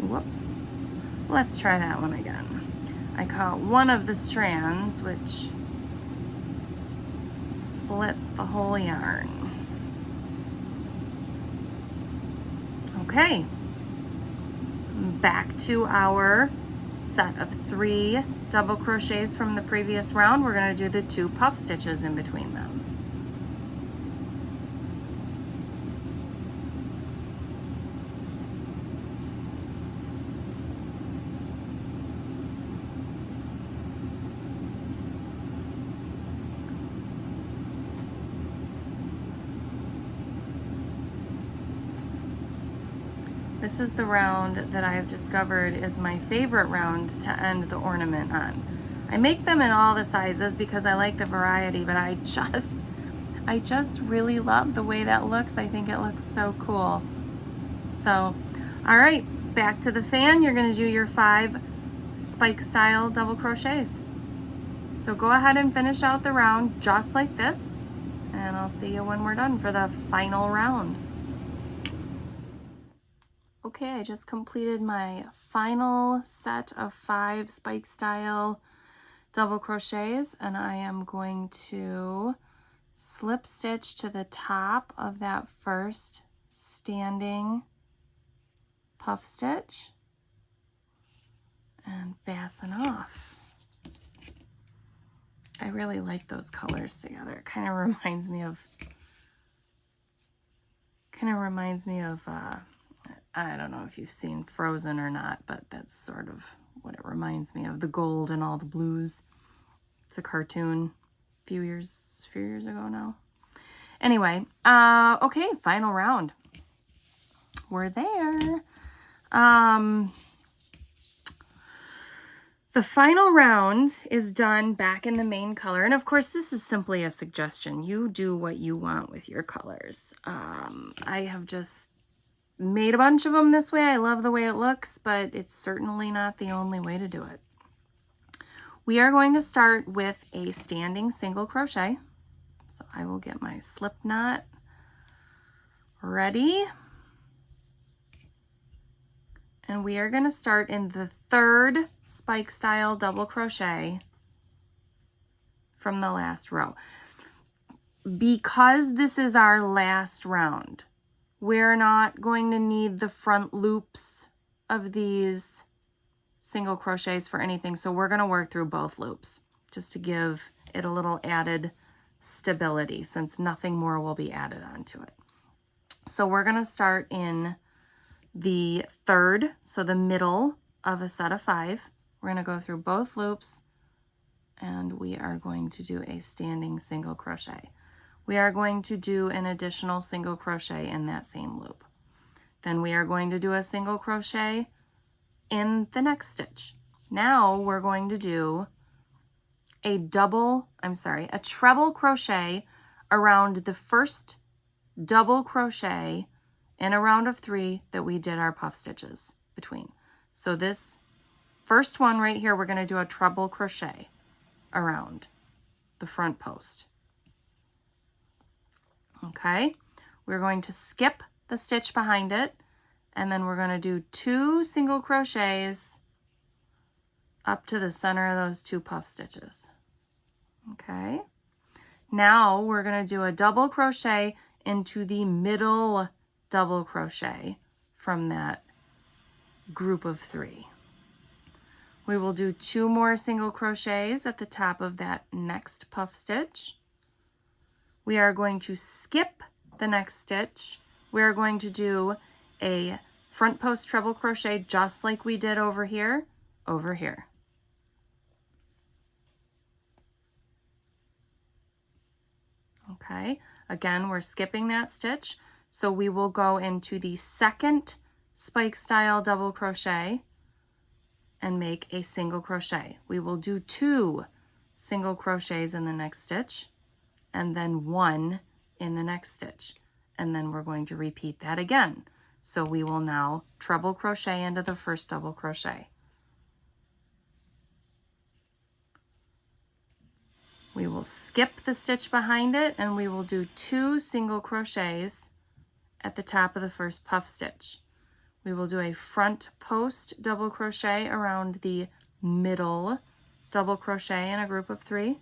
Whoops. Let's try that one again. I caught one of the strands, which split the whole yarn. Okay. Back to our set of 3 double crochets from the previous round. We're going to do the 2 puff stitches in between them. This is the round that I have discovered is my favorite round to end the ornament on. I make them in all the sizes because I like the variety, but I just really love the way that looks. I think it looks so cool. So, all right, back to the fan. You're going to do your 5 spike style double crochets. So go ahead and finish out the round just like this, and I'll see you when we're done for the final round. Okay, I just completed my final set of 5 spike style double crochets, and I am going to slip stitch to the top of that first standing puff stitch and fasten off. I really like those colors together. It kind of reminds me of I don't know if you've seen Frozen or not, but that's sort of what it reminds me of, the gold and all the blues. It's a cartoon a few years ago now. Anyway, okay, final round. We're there. The final round is done back in the main color. And of course, this is simply a suggestion. You do what you want with your colors. I have just made a bunch of them this way. I love the way it looks, but it's certainly not the only way to do it. We are going to start with a standing single crochet. So I will get my slip knot ready. And we are going to start in the 3rd spike style double crochet from the last row. Because this is our last round, we're not going to need the front loops of these single crochets for anything. So we're going to work through both loops just to give it a little added stability, since nothing more will be added onto it. So we're going to start in the 3rd, so the middle of a set of 5. We're going to go through both loops, and we are going to do a standing single crochet. We are going to do an additional single crochet in that same loop. Then we are going to do a single crochet in the next stitch. Now we're going to do a treble crochet around the first double crochet in a round of 3 that we did our puff stitches between. So this first one right here, we're going to do a treble crochet around the front post. Okay, we're going to skip the stitch behind it, and then we're going to do 2 single crochets up to the center of those 2 puff stitches. Okay, now we're going to do a double crochet into the middle double crochet from that group of 3. We will do 2 more single crochets at the top of that next puff stitch. We are going to skip the next stitch. We are going to do a front post treble crochet just like we did over here. Okay, again, we're skipping that stitch. So we will go into the 2nd spike style double crochet and make a single crochet. We will do 2 single crochets in the next stitch, and then 1 in the next stitch. And then we're going to repeat that again. So we will now treble crochet into the first double crochet. We will skip the stitch behind it, and we will do 2 single crochets at the top of the first puff stitch. We will do a front post double crochet around the middle double crochet in a group of 3.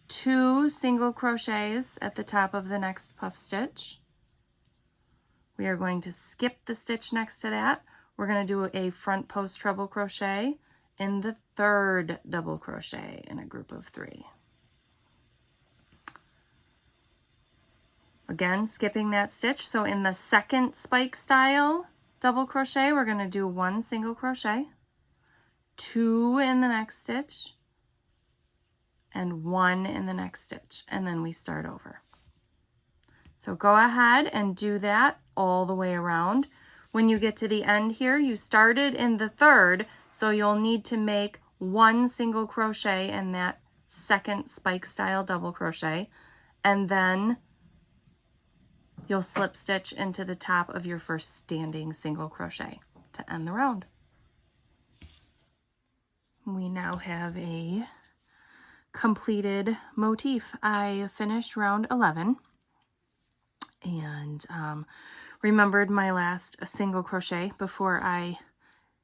2 single crochets at the top of the next puff stitch. We are going to skip the stitch next to that. We're going to do a front post treble crochet in the 3rd double crochet in a group of 3. Again, skipping that stitch. So in the 2nd spike style double crochet, we're going to do 1 single crochet, 2 in the next stitch, and 1 in the next stitch, and then we start over. So go ahead and do that all the way around. When you get to the end here, you started in the 3rd, so you'll need to make 1 single crochet in that 2nd spike style double crochet, and then you'll slip stitch into the top of your first standing single crochet to end the round. We now have a completed motif. I finished round 11 and remembered my last single crochet before I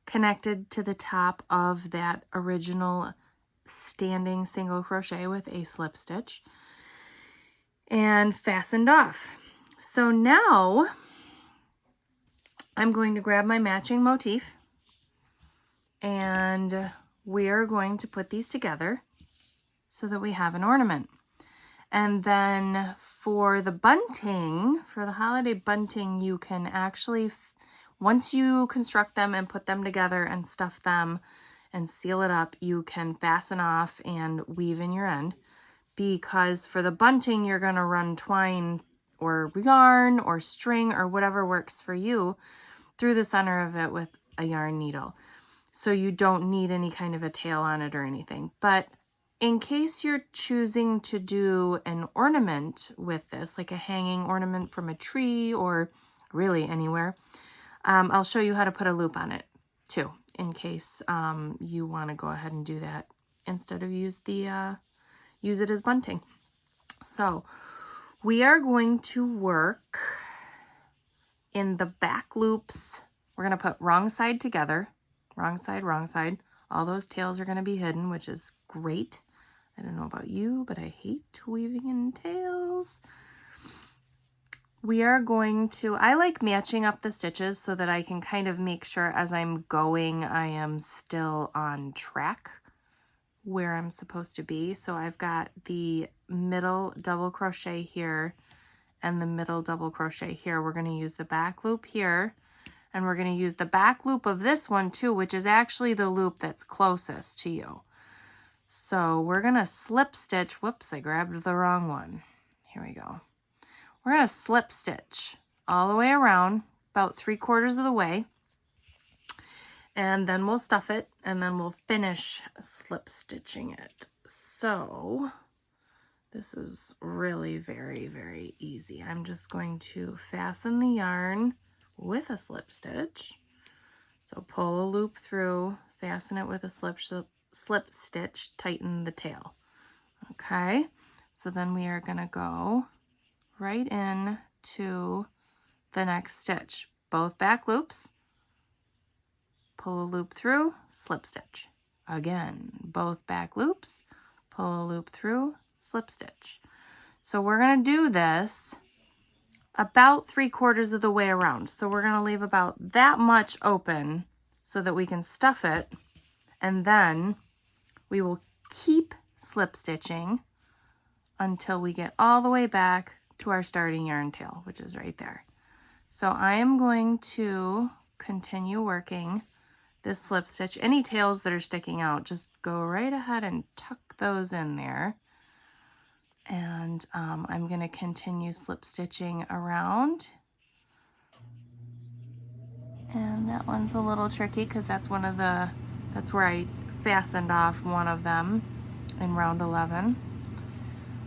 connected to the top of that original standing single crochet with a slip stitch and fastened off. So now I'm going to grab my matching motif and we're going to put these together so that we have an ornament. And then for the bunting, for the holiday bunting, you can actually, once you construct them and put them together and stuff them and seal it up, you can fasten off and weave in your end. Because for the bunting, you're going to run twine or yarn or string or whatever works for you through the center of it with a yarn needle. So you don't need any kind of a tail on it or anything. But in case you're choosing to do an ornament with this, like a hanging ornament from a tree or really anywhere, I'll show you how to put a loop on it too, in case you want to go ahead and do that instead of use it as bunting. So we are going to work in the back loops. We're going to put wrong side together, wrong side. All those tails are going to be hidden, which is great. I don't know about you, but I hate weaving in tails. We are going to, I like matching up the stitches so that I can kind of make sure as I'm going, I am still on track where I'm supposed to be. So I've got the middle double crochet here and the middle double crochet here. We're going to use the back loop here, and we're going to use the back loop of this one too, which is actually the loop that's closest to you. So we're going to slip stitch. Whoops, I grabbed the wrong one. Here we go. We're going to slip stitch all the way around, about 3/4 of the way. And then we'll stuff it, and then we'll finish slip stitching it. So this is really very, very easy. I'm just going to fasten the yarn with a slip stitch. So pull a loop through, fasten it with a slip stitch, tighten the tail. Okay, so then we are going to go right in to the next stitch. Both back loops. Pull a loop through, slip stitch. Again, both back loops, pull a loop through, slip stitch. So we're going to do this about 3/4 of the way around. So we're going to leave about that much open so that we can stuff it, and then we will keep slip stitching until we get all the way back to our starting yarn tail, which is right there. So I am going to continue working this slip stitch. Any tails that are sticking out, just go right ahead and tuck those in there. And I'm going to continue slip stitching around. And that one's a little tricky because that's that's where I fastened off one of them in round 11.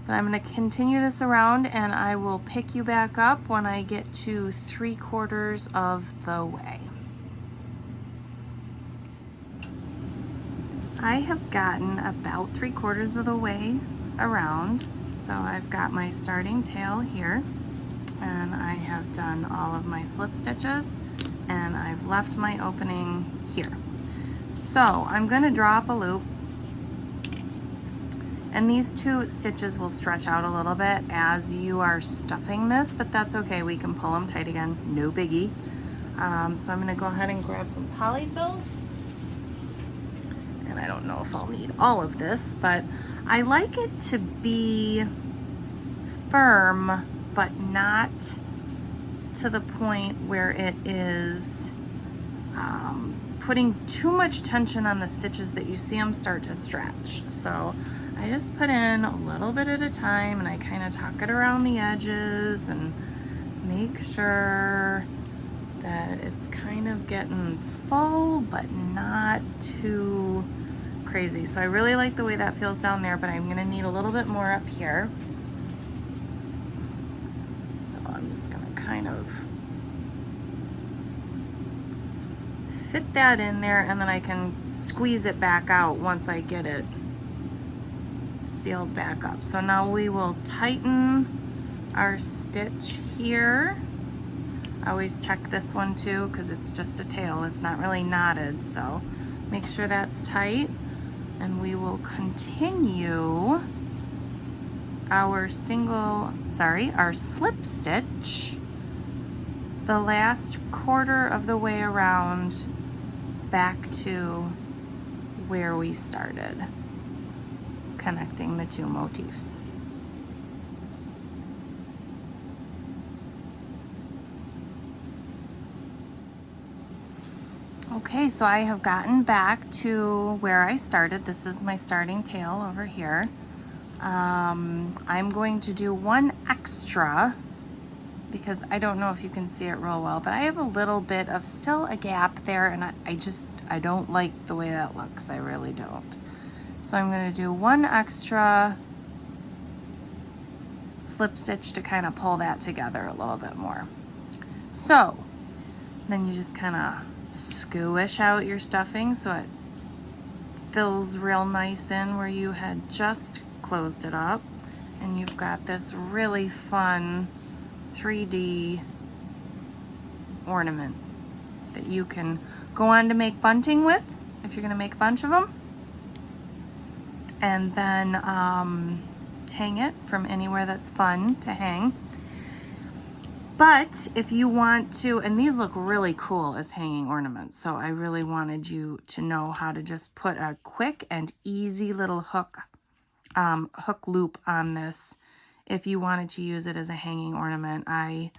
But I'm going to continue this around, and I will pick you back up when I get to 3/4 of the way. I have gotten about 3/4 of the way around, so I've got my starting tail here, and I have done all of my slip stitches, and I've left my opening here. So I'm going to drop a loop, and these 2 stitches will stretch out a little bit as you are stuffing this, but that's okay. We can pull them tight again, no biggie. So I'm going to go ahead and grab some polyfill. And I don't know if I'll need all of this, but I like it to be firm, but not to the point where it is putting too much tension on the stitches that you see them start to stretch. So I just put in a little bit at a time, and I kind of tuck it around the edges and make sure that it's kind of getting full, but not too crazy. So I really like the way that feels down there, but I'm going to need a little bit more up here. So I'm just going to kind of fit that in there, and then I can squeeze it back out once I get it sealed back up. So now we will tighten our stitch here. I always check this one too because it's just a tail. It's not really knotted, so make sure that's tight. And we will continue our our slip stitch the last quarter of the way around back to where we started, connecting the two motifs. Okay, so I have gotten back to where I started. This is my starting tail over here. I'm going to do one extra because I don't know if you can see it real well, but I have a little bit of still a gap there, and I don't like the way that looks. I really don't. So I'm going to do one extra slip stitch to kind of pull that together a little bit more. So then you just kind of squish out your stuffing so it fills real nice in where you had just closed it up, and you've got this really fun 3D ornament that you can go on to make bunting with if you're going to make a bunch of them, and then hang it from anywhere that's fun to hang. But if you want to, and these look really cool as hanging ornaments, so I really wanted you to know how to just put a quick and easy little hook loop on this if you wanted to use it as a hanging ornament. I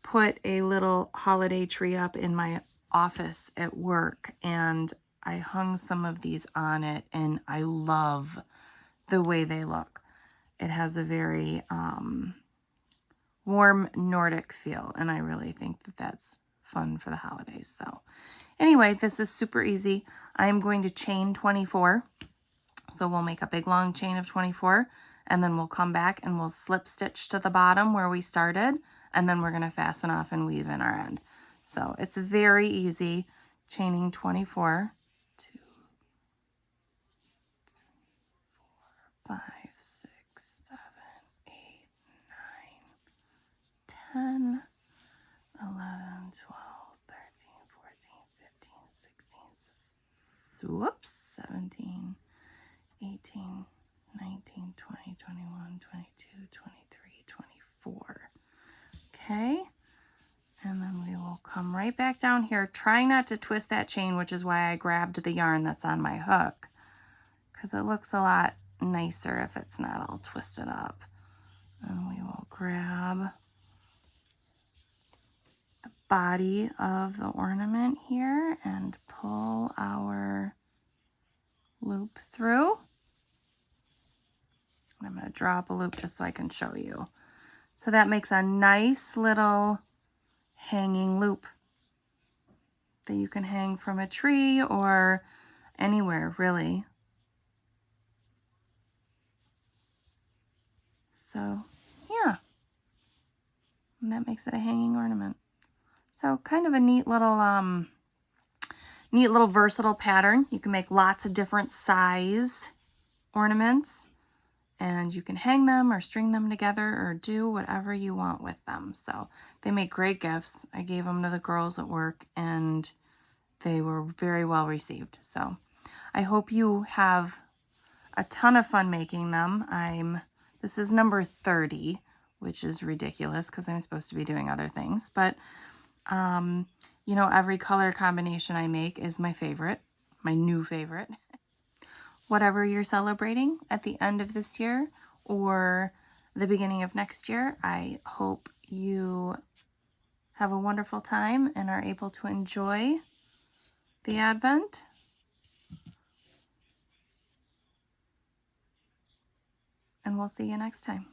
put a little holiday tree up in my office at work, and I hung some of these on it, and I love the way they look. It has a very warm Nordic feel, and I really think that that's fun for the holidays. So anyway, this is super easy. I'm going to chain 24. So we'll make a big long chain of 24, and then we'll come back and we'll slip stitch to the bottom where we started, and then we're going to fasten off and weave in our end. So it's very easy, chaining 24, 2, 3, 4, 5, 6, 7, 8, 9, 10, 11, 12, 13, 14, 15, 16, whoops, 17, 18, 19, 20, 21, 22, 23, 24. Okay, and then we will come right back down here, trying not to twist that chain, which is why I grabbed the yarn that's on my hook, because it looks a lot nicer if it's not all twisted up. And we will grab the body of the ornament here and pull our loop through. And I'm going to draw up a loop just so I can show you. So that makes a nice little hanging loop that you can hang from a tree or anywhere, really. So yeah, and that makes it a hanging ornament. So kind of a neat little versatile pattern. You can make lots of different size ornaments, and you can hang them or string them together or do whatever you want with them. So they make great gifts. I gave them to the girls at work, and they were very well received. So I hope you have a ton of fun making them. This is number 30, which is ridiculous because I'm supposed to be doing other things. But, you know, every color combination I make is my favorite, my new favorite. Whatever you're celebrating at the end of this year or the beginning of next year, I hope you have a wonderful time and are able to enjoy the Advent. And we'll see you next time.